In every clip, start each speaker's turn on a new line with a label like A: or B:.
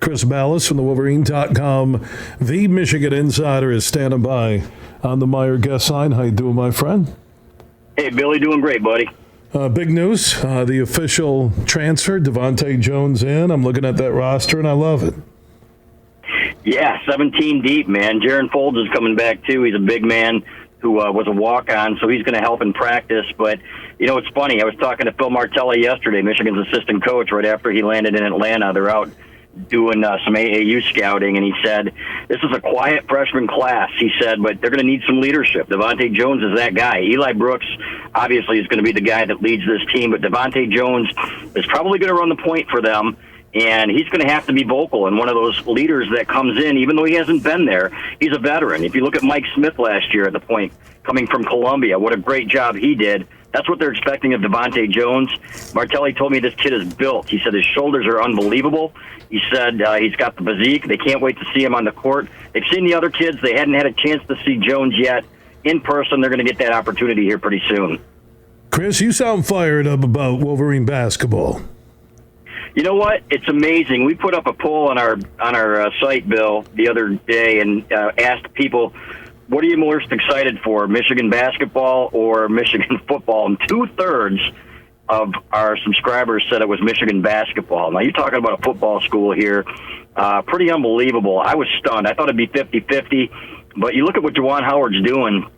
A: Chris Ballas from the Wolverine.com. The Michigan Insider is standing by on the Meyer guest line. How you doing, my friend?
B: Hey, Billy, doing great, buddy.
A: Big news, the official transfer, Devontae Jones in. I'm looking at that roster, and I love it.
B: Yeah, 17 deep, man. Jaron Folds is coming back, too. He's a big man who was a walk-on, so he's going to help in practice. But, you know, it's funny. I was talking to Phil Martelli yesterday, Michigan's assistant coach, right after he landed in Atlanta. They're out doing some AAU scouting, and he said, this is a quiet freshman class, he said, but they're going to need some leadership. Devontae Jones is that guy. Eli Brooks, obviously, is going to be the guy that leads this team, but Devontae Jones is probably going to run the point for them, and he's going to have to be vocal and one of those leaders that comes in, even though he hasn't been there. He's a veteran. If you look at Mike Smith last year at the point, coming from Columbia, what a great job he did. That's what they're expecting of Devontae Jones. Martelli told me this kid is built. He said his shoulders are unbelievable. He said he's got the physique. They can't wait to see him on the court. They've seen the other kids. They hadn't had a chance to see Jones yet in person. They're going to get that opportunity here pretty soon.
A: Chris, you sound fired up about Wolverine basketball.
B: You know what? It's amazing. We put up a poll on our site, Bill, the other day and asked people, what are you most excited for, Michigan basketball or Michigan football? And 2/3 of our subscribers said it was Michigan basketball. Now, you're talking about a football school here. Pretty unbelievable. I was stunned. I thought it'd be 50-50. But you look at what Juwan Howard's doing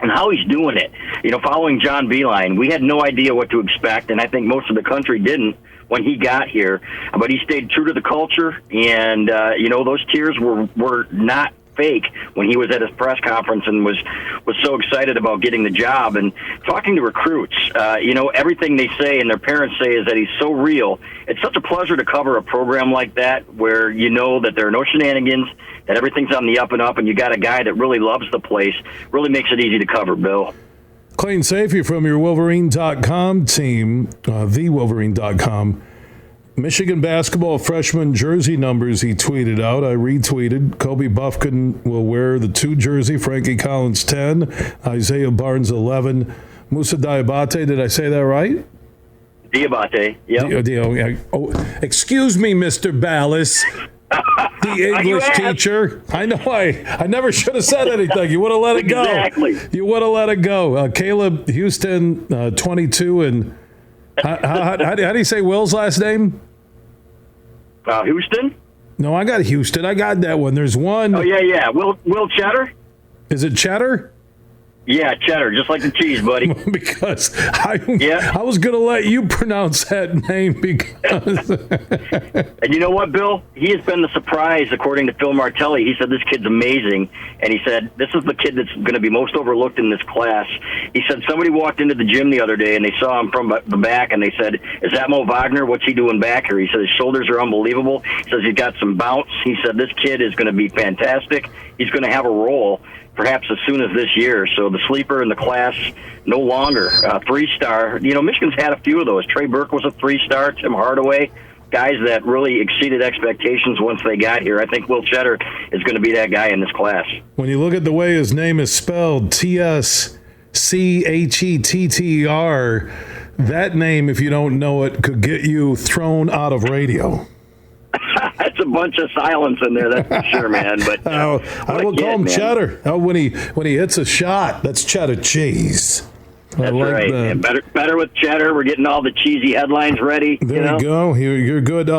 B: and how he's doing it. You know, following John Beilein, we had no idea what to expect, and I think most of the country didn't when he got here. But he stayed true to the culture, and, you know, those tears were not fake when he was at his press conference and was so excited about getting the job. And talking to recruits, you know, everything they say and their parents say is that he's so real. It's such a pleasure to cover a program like that where you know that there are no shenanigans, that everything's on the up and up, and you got a guy that really loves the place. Really makes it easy to cover, Bill.
A: Clayton Sayfie from your Wolverine.com team, thewolverine.com. Michigan basketball freshman jersey numbers he tweeted out. I retweeted. Kobe Buffkin will wear the 2 jersey, Frankie Collins 10, Isaiah Barnes 11, Musa Diabate. Did I say that right?
B: Diabate, yeah.
A: Excuse me, Mr. Ballas, the English teacher. I know I never should have said anything. You would have let it go.
B: Exactly.
A: You would have let it go. Caleb Houston, 22, and how do you say Will's last name?
B: Houston?
A: No, I got Houston. I got that one. There's one.
B: Oh, yeah. Will Cheddar?
A: Is it Cheddar?
B: Yeah, cheddar, just like the cheese, buddy.
A: Because I was going to let you pronounce that name because...
B: And you know what, Bill? He has been the surprise, according to Phil Martelli. He said this kid's amazing, and he said this is the kid that's going to be most overlooked in this class. He said somebody walked into the gym the other day, and they saw him from the back, and they said, is that Mo Wagner? What's he doing back here? He said his shoulders are unbelievable. He says he's got some bounce. He said this kid is going to be fantastic. He's going to have a role perhaps as soon as this year. So the sleeper in the class, no longer 3-star. You know, Michigan's had a few of those. Trey Burke was a 3-star. Tim Hardaway, guys that really exceeded expectations once they got here. I think Will Cheddar is going to be that guy in this class.
A: When you look at the way his name is spelled, T-S-C-H-E-T-T-E-R, that name, if you don't know it, could get you thrown out of radio.
B: That's a bunch of silence in there, that's for sure, man. But
A: I will call him Cheddar. When he hits a shot, that's cheddar cheese.
B: That's right. And better with cheddar. We're getting all the cheesy headlines ready.
A: There you go. You're good.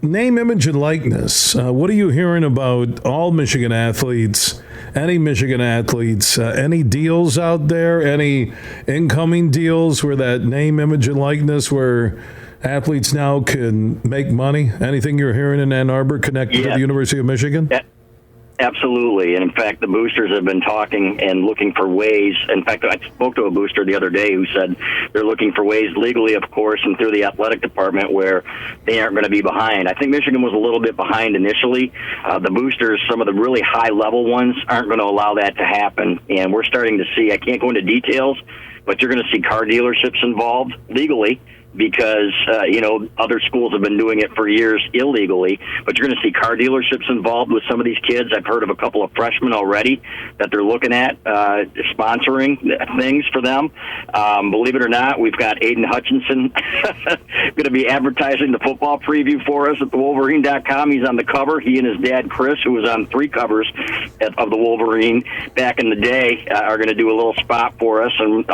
A: Name, image, and likeness. What are you hearing about all Michigan athletes? Any Michigan athletes? Any deals out there? Any incoming deals where that name, image, and likeness where athletes now can make money? Anything you're hearing in Ann Arbor connected to the University of Michigan?
B: Absolutely. And in fact, the boosters have been talking and looking for ways. In fact, I spoke to a booster the other day who said they're looking for ways legally, of course, and through the athletic department where they aren't going to be behind. I think Michigan was a little bit behind initially. The boosters, some of the really high-level ones, aren't going to allow that to happen. And we're starting to see, I can't go into details, but you're going to see car dealerships involved legally. because, other schools have been doing it for years illegally. But you're going to see car dealerships involved with some of these kids. I've heard of a couple of freshmen already that they're looking at sponsoring things for them. Believe it or not, we've got Aiden Hutchinson going to be advertising the football preview for us at the Wolverine.com. He's on the cover. He and his dad, Chris, who was on 3 covers of the Wolverine back in the day, are going to do a little spot for us. And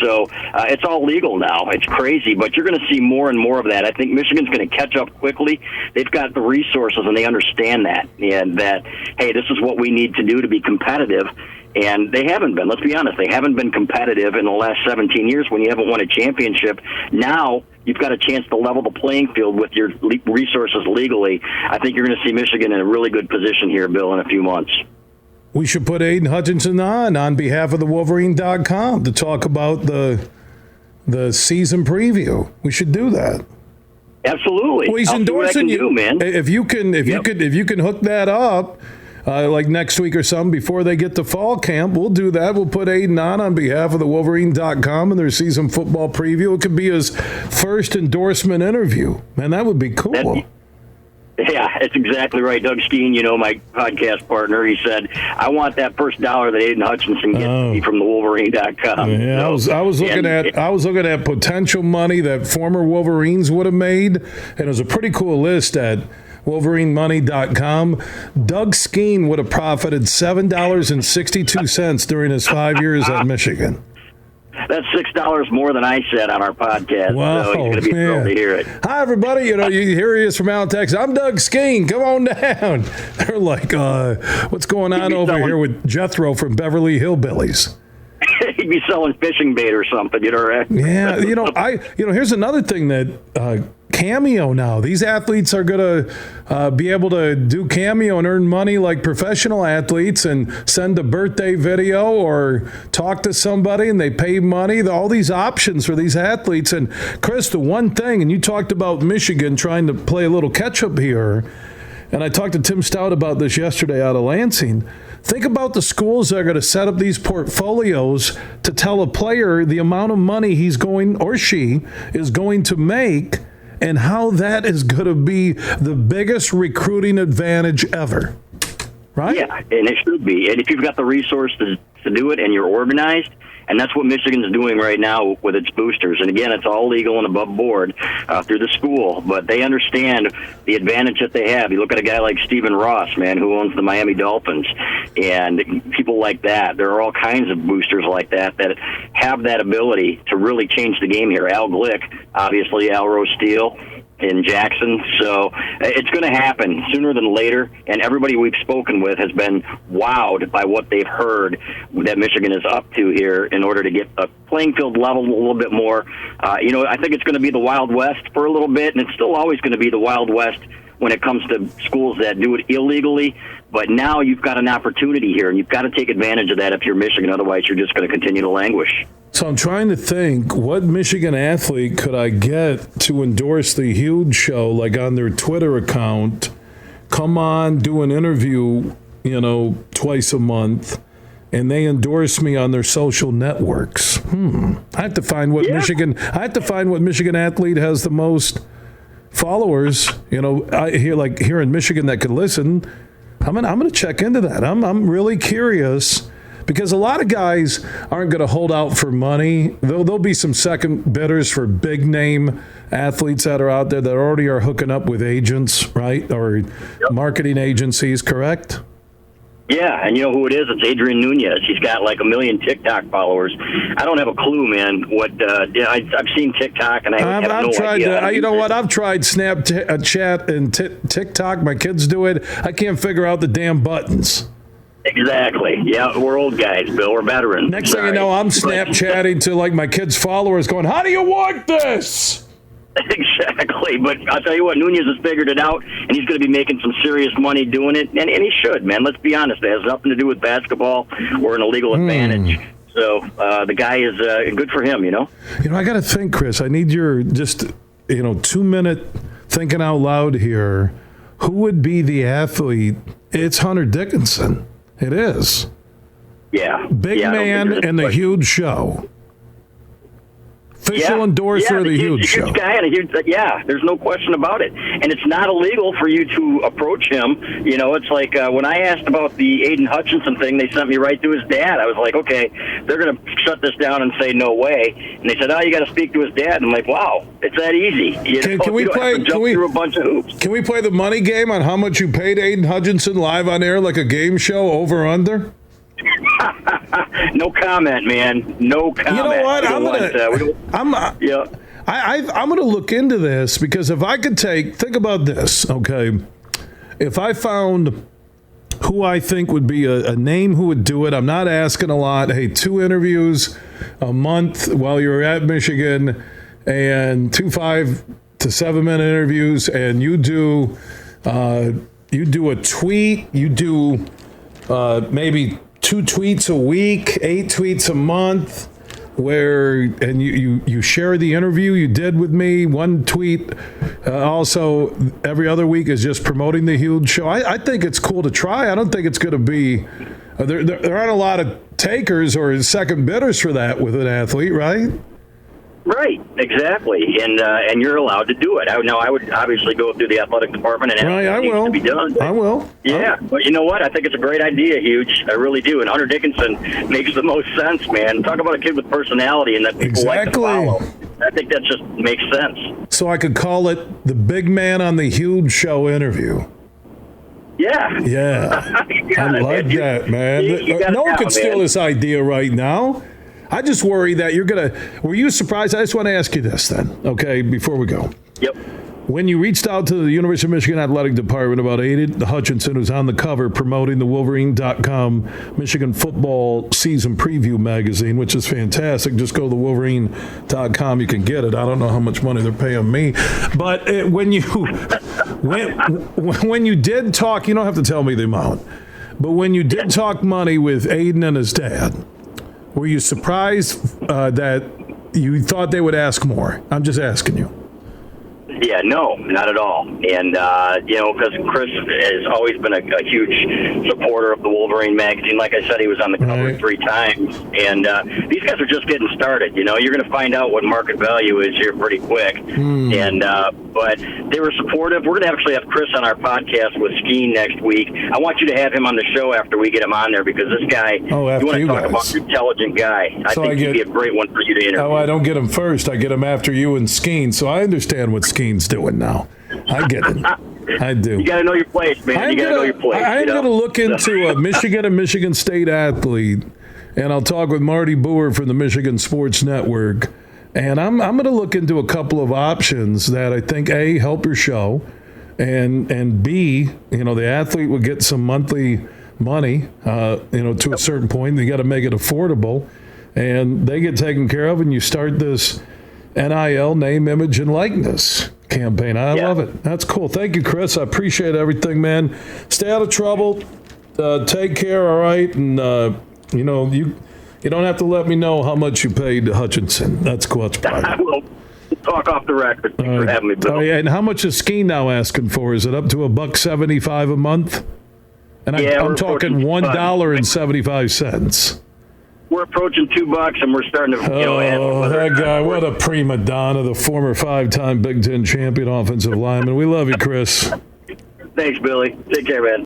B: so it's all legal now. It's crazy, but you're going to see more and more of that. I think Michigan's going to catch up quickly. They've got the resources, and they understand that, and that, hey, this is what we need to do to be competitive. And they haven't been. Let's be honest. They haven't been competitive in the last 17 years when you haven't won a championship. Now you've got a chance to level the playing field with your resources legally. I think you're going to see Michigan in a really good position here, Bill, in a few months.
A: We should put Aiden Hutchinson on behalf of the Wolverine.com to talk about the season preview. We should do that.
B: Absolutely.
A: Well, he's endorsing you, man. If you can hook that up. Like next week or something before they get to fall camp, we'll do that. We'll put Aiden on behalf of the Wolverine.com and their season football preview. It could be his first endorsement interview. Man, that would be cool.
B: Yeah, it's exactly right. Doug Skeen, my podcast partner, he said, I want that first dollar that Aiden Hutchinson gets from the Wolverine.com.
A: Yeah, I was looking at potential money that former Wolverines would have made, and it was a pretty cool list at WolverineMoney.com. Doug Skeen would have profited $7.62 during his 5 years at Michigan.
B: That's $6 more than I said on our podcast.
A: Wow,
B: so he's going to be thrilled to hear it.
A: Hi, everybody. Here he is from Allen, Texas. I'm Doug Skeen. Come on down. They're like, what's going on over here with Jethro from Beverly Hillbillies?
B: He'd be selling fishing bait or something, right?
A: Yeah, here's another thing that Cameo now. These athletes are going to be able to do Cameo and earn money like professional athletes and send a birthday video or talk to somebody and they pay money. All these options for these athletes. And Chris, the one thing, and you talked about Michigan trying to play a little catch up here, and I talked to Tim Stout about this yesterday out of Lansing. Think about the schools that are going to set up these portfolios to tell a player the amount of money he's going or she is going to make and how that is going to be the biggest recruiting advantage ever. Right?
B: Yeah, and it should be. And if you've got the resources to do it and you're organized, and that's what Michigan's doing right now with its boosters. And again, it's all legal and above board through the school, but they understand the advantage that they have. You look at a guy like Stephen Ross, man, who owns the Miami Dolphins, and people like that. There are all kinds of boosters like that have that ability to really change the game here. Al Glick, obviously, Al Rose Steele in Jackson. So it's going to happen sooner than later, and everybody we've spoken with has been wowed by what they've heard that Michigan is up to here in order to get a playing field leveled a little bit more. I think it's going to be the Wild West for a little bit, and it's still always going to be the Wild West when it comes to schools that do it illegally. But now you've got an opportunity here, and you've got to take advantage of that if you're Michigan. Otherwise, you're just going to continue to languish.
A: So I'm trying to think, what Michigan athlete could I get to endorse the Huge Show, like on their Twitter account, come on, do an interview, twice a month, and they endorse me on their social networks. I have to find what Michigan athlete has the most followers, here in Michigan that could listen. I'm gonna check into that. I'm really curious. Because a lot of guys aren't going to hold out for money. There'll be some second bidders for big name athletes that are out there that already are hooking up with agents, right? Or marketing agencies, correct?
B: Yeah, and you know who it is? It's Adrian Nunez. He's got like 1 million TikTok followers. I don't have a clue, man. I've seen TikTok, and I've no idea.
A: You know what? I've tried Snapchat and TikTok. My kids do it. I can't figure out the damn buttons.
B: Exactly. Yeah, we're old guys, Bill. We're veterans.
A: Next thing you know, I'm Snapchatting to like my kids' followers going, how do you work this?
B: Exactly. But I'll tell you what, Nunez has figured it out, and he's going to be making some serious money doing it. And he should, man. Let's be honest. It has nothing to do with basketball or an illegal advantage. So the guy is good for him,
A: I got to think, Chris. I need your just, 2-minute thinking out loud here. Who would be the athlete? It's Hunter Dickinson. It is.
B: Yeah.
A: Big man and the Huge Show. official endorser of the Huge Show.
B: Guy and a huge, there's no question about it. And it's not illegal for you to approach him. You know, it's like when I asked about the Aiden Hutchinson thing, they sent me right to his dad. I was like, okay, they're going to shut this down and say no way. And they said, oh, you got to speak to his dad. And I'm like, wow, it's that easy.
A: Can we play?
B: Through a bunch of hoops.
A: Can we play the money game on how much you paid Aiden Hutchinson live on air, like a game show, over under?
B: No comment, man. No comment.
A: You know what? I'm gonna look into this, because if I could think about this, okay? If I found who I think would be a name who would do it, I'm not asking a lot. Hey, 2 interviews a month while you're at Michigan, and 2 5 to 7 minute interviews, and you do a tweet, you do maybe 2 tweets a week, 8 tweets a month, and you share the interview you did with me. 1 tweet also every other week is just promoting the Huge Show. I think it's cool to try. I don't think it's going to be there aren't a lot of takers or second bidders for that with an athlete, right?
B: Right, exactly, and you're allowed to do it. I would obviously go through the athletic department and ask what needs to be done.
A: I will.
B: Yeah, but you know what? I think it's a great idea, Huge. I really do. And Hunter Dickinson makes the most sense, man. Talk about a kid with personality and that people like to follow. I think that just makes sense.
A: So I could call it the Big Man on the Huge Show interview.
B: Yeah.
A: Yeah. I like that, man. No one could steal this idea right now. I just worry that were you surprised? I just want to ask you this then, okay, before we go.
B: Yep.
A: When you reached out to the University of Michigan Athletic Department about Aiden Hutchinson, who's on the cover promoting the Wolverine.com Michigan football season preview magazine, which is fantastic. Just go to the Wolverine.com. You can get it. I don't know how much money they're paying me. But when you did talk, you don't have to tell me the amount, but when you did talk money with Aiden and his dad, were you surprised that you thought they would ask more? I'm just asking you.
B: Yeah, no, not at all. And, because Chris has always been a huge supporter of the Wolverine magazine. Like I said, he was on the cover 3 times. And these guys are just getting started. You know, you're going to find out what market value is here pretty quick. And but they were supportive. We're going to actually have Chris on our podcast with Skeen next week. I want you to have him on the show after we get him on there, because this guy, you want to talk about an intelligent guy. I think he'd be a great one for you to interview.
A: Oh, I don't get him first. I get him after you and Skeen. So I understand what Skeen's doing now. I get it. I do.
B: You got to know your place, man. You got to know your place.
A: I'm going to look into a Michigan and Michigan State athlete, and I'll talk with Marty Boer from the Michigan Sports Network. And I'm going to look into a couple of options that I think, A, help your show, and B, the athlete will get some monthly money, to a certain point. They got to make it affordable, and they get taken care of, and you start this NIL, name, image, and likeness campaign. I love it. That's cool. Thank you, Chris. I appreciate everything, man. Stay out of trouble. Take care, all right? And, you don't have to let me know how much you paid Hutchinson. That's cool. That's private.
B: I will talk off the record. Thanks for having me, Bill.
A: Oh, yeah. And how much is Skeen now asking for? Is it up to $1.75 a month? And I'm talking $1.75.
B: We're approaching $2, and we're starting to.
A: That guy! What a prima donna! The former 5-time Big Ten champion offensive lineman. We love you, Chris.
B: Thanks, Billy. Take care, man.